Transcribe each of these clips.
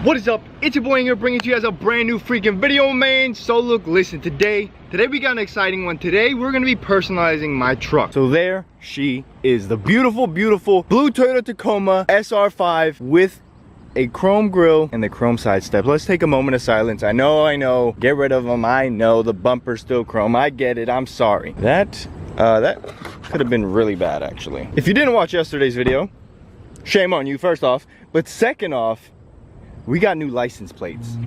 What is up? It's your boy Aing here, bringing to you guys a brand new freaking video, man. So look, listen, today we got an exciting one. Today we're gonna be personalizing my truck. So there she is, the beautiful blue Toyota Tacoma SR5 with a chrome grille and the chrome side steps. Let's take a moment of silence. I know, get rid of them. I know the bumper's still chrome. I get it, I'm sorry. That could have been really bad, actually. If you didn't watch yesterday's video, shame on you, first off. But second off, we got new license plates.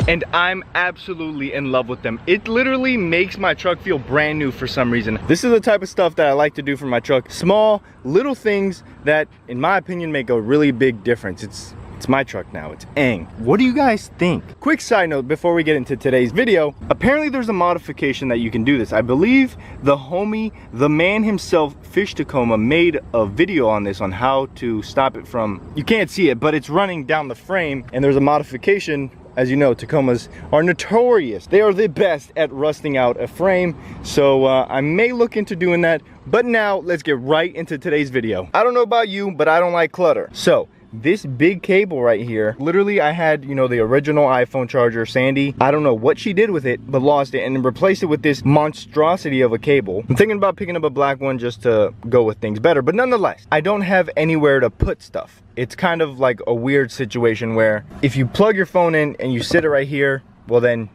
And I'm absolutely in love with them. It literally makes my truck feel brand new for some reason. This is the type of stuff that I like to do for my truck. Small, little things that, in my opinion, make a really big difference. It's my truck now, it's Aing. What do you guys think? Quick side note before we get into today's video. Apparently there's a modification that you can do this. I believe the homie, the man himself, Fish Tacoma, made a video on this, on how to stop it from, you can't see it, but it's running down the frame, and there's a modification. As you know, Tacomas are notorious. They are the best at rusting out a frame. So I may look into doing that. But now let's get right into today's video. I don't know about you, but I don't like clutter. So this big cable right here, literally I had, you know, the original iPhone charger, Sandy. I don't know what she did with it, but lost it and replaced it with this monstrosity of a cable. I'm thinking about picking up a black one just to go with things better, but nonetheless, I don't have anywhere to put stuff. It's kind of like a weird situation where if you plug your phone in and you sit it right here, well then,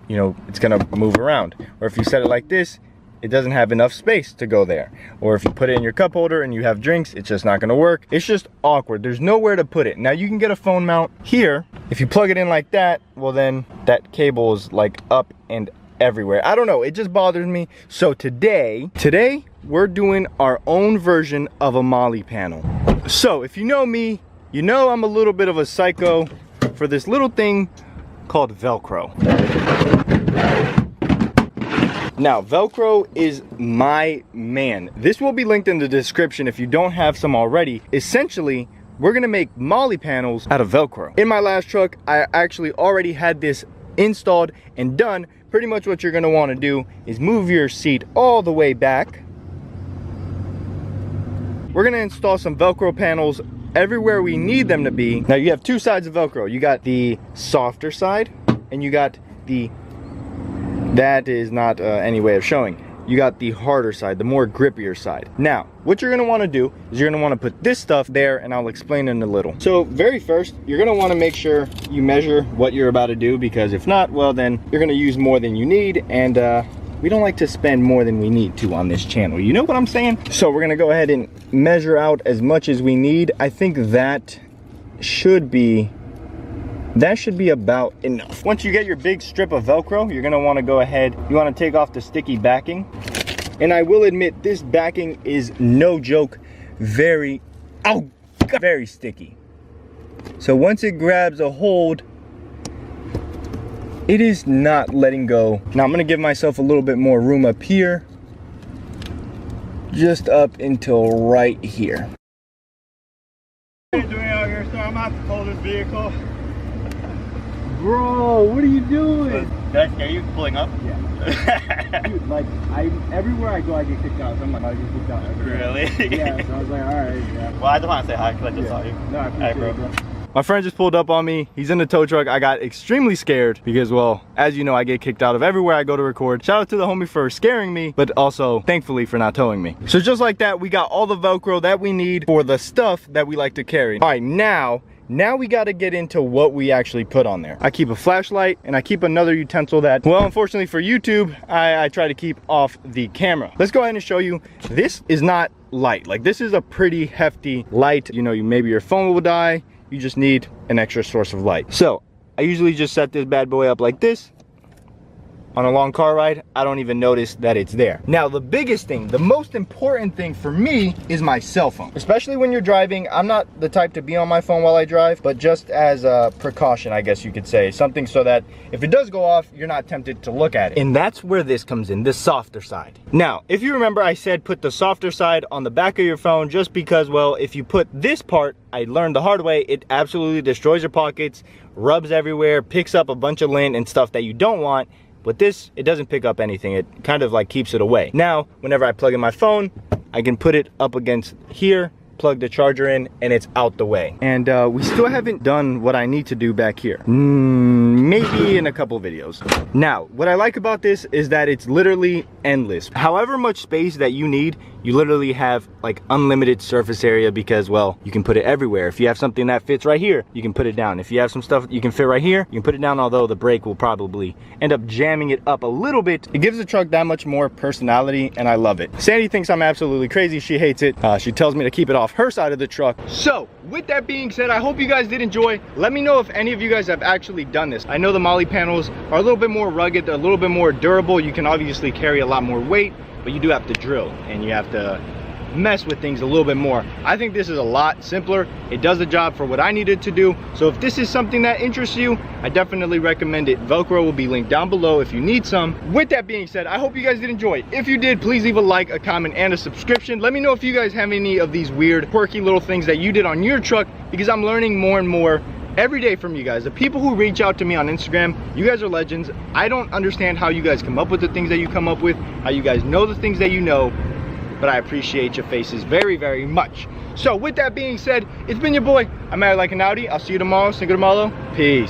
you know, it's gonna move around. Or if you set it like this, it doesn't have enough space to go there. Or if you put it in your cup holder and you have drinks, it's just not gonna work. It's just awkward. There's nowhere to put it. Now you can get a phone mount here. If you plug it in like that, well then that cable is like up and everywhere. I don't know, it just bothers me. So today we're doing our own version of a Molle panel. So if you know me, you know I'm a little bit of a psycho for this little thing called Velcro. Now, Velcro is my man. This will be linked in the description if you don't have some already. Essentially, we're gonna make Molle panels out of Velcro. In my last truck, I actually already had this installed and done. Pretty much what you're gonna wanna do is move your seat all the way back. We're gonna install some Velcro panels everywhere we need them to be. Now you have two sides of Velcro. You got the softer side and you got the, that is not any way of showing. You got the harder side, the more grippier side. Now, what you're gonna wanna do is you're gonna wanna put this stuff there, and I'll explain in a little. So very first, you're gonna wanna make sure you measure what you're about to do, because if not, well then you're gonna use more than you need, and we don't like to spend more than we need to on this channel. You know what I'm saying? So we're gonna go ahead and measure out as much as we need. I think that should be about enough. Once you get your big strip of Velcro, you're gonna wanna go ahead, you wanna take off the sticky backing. And I will admit, this backing is no joke, very sticky. So once it grabs a hold, it is not letting go. Now I'm gonna give myself a little bit more room up here, just up until right here. What are you doing out here, sir? I'm gonna have to pull this vehicle. Bro, what are you doing? Did I scare you pulling up? Yeah. Dude, like, everywhere I go, I get kicked out. So I'm like, I get kicked out everywhere. Really? Yeah, so I was like, alright, yeah. Well, I just want to say hi because I just saw you. No, I appreciate it, bro. My friend just pulled up on me. He's in the tow truck. I got extremely scared because, well, as you know, I get kicked out of everywhere I go to record. Shout out to the homie for scaring me, but also thankfully for not towing me. So just like that, we got all the Velcro that we need for the stuff that we like to carry. All right, now we got to get into what we actually put on there. I keep a flashlight and I keep another utensil that, well, unfortunately for YouTube, I try to keep off the camera. Let's go ahead and show you. This is not light. Like, this is a pretty hefty light. You know, maybe your phone will die. You just need an extra source of light. So I usually just set this bad boy up like this. on a long car ride, I don't even notice that it's there. Now, the biggest thing, the most important thing for me is my cell phone. Especially when you're driving. I'm not the type to be on my phone while I drive, but just as a precaution, I guess you could say. Something so that if it does go off, you're not tempted to look at it. And that's where this comes in, the softer side. Now, if you remember, I said put the softer side on the back of your phone just because, well, if you put this part, I learned the hard way, it absolutely destroys your pockets, rubs everywhere, picks up a bunch of lint and stuff that you don't want. But this, it doesn't pick up anything. It kind of like keeps it away. Now, whenever I plug in my phone, I can put it up against here, plug the charger in, and it's out the way. And we still haven't done what I need to do back here. Maybe in a couple videos. Now, what I like about this is that it's literally endless. However much space that you need, you literally have like unlimited surface area because, well, you can put it everywhere. If you have something that fits right here, you can put it down. If you have some stuff you can fit right here, you can put it down, although the brake will probably end up jamming it up a little bit. It gives the truck that much more personality, and I love it. Sandy thinks I'm absolutely crazy. She hates it. She tells me to keep it off her side of the truck. So, with that being said, I hope you guys did enjoy. Let me know if any of you guys have actually done this. I know the Molle panels are a little bit more rugged. They're a little bit more durable. You can obviously carry a lot more weight, but you do have to drill and you have to mess with things a little bit more. I think this is a lot simpler. It does the job for what I needed to do. So if this is something that interests you, I definitely recommend it. Velcro will be linked down below if you need some. With that being said, I hope you guys did enjoy. If you did, please leave a like, a comment, and a subscription. Let me know if you guys have any of these weird, quirky little things that you did on your truck, because I'm learning more and more every day from you guys. The people who reach out to me on Instagram, you guys are legends. I don't understand how you guys come up with the things that you come up with, how you guys know the things that you know, but I appreciate your faces very, very much. So with that being said, it's been your boy. I'm Married Like an Audi. I'll see you tomorrow. Cinco de Malo. Peace.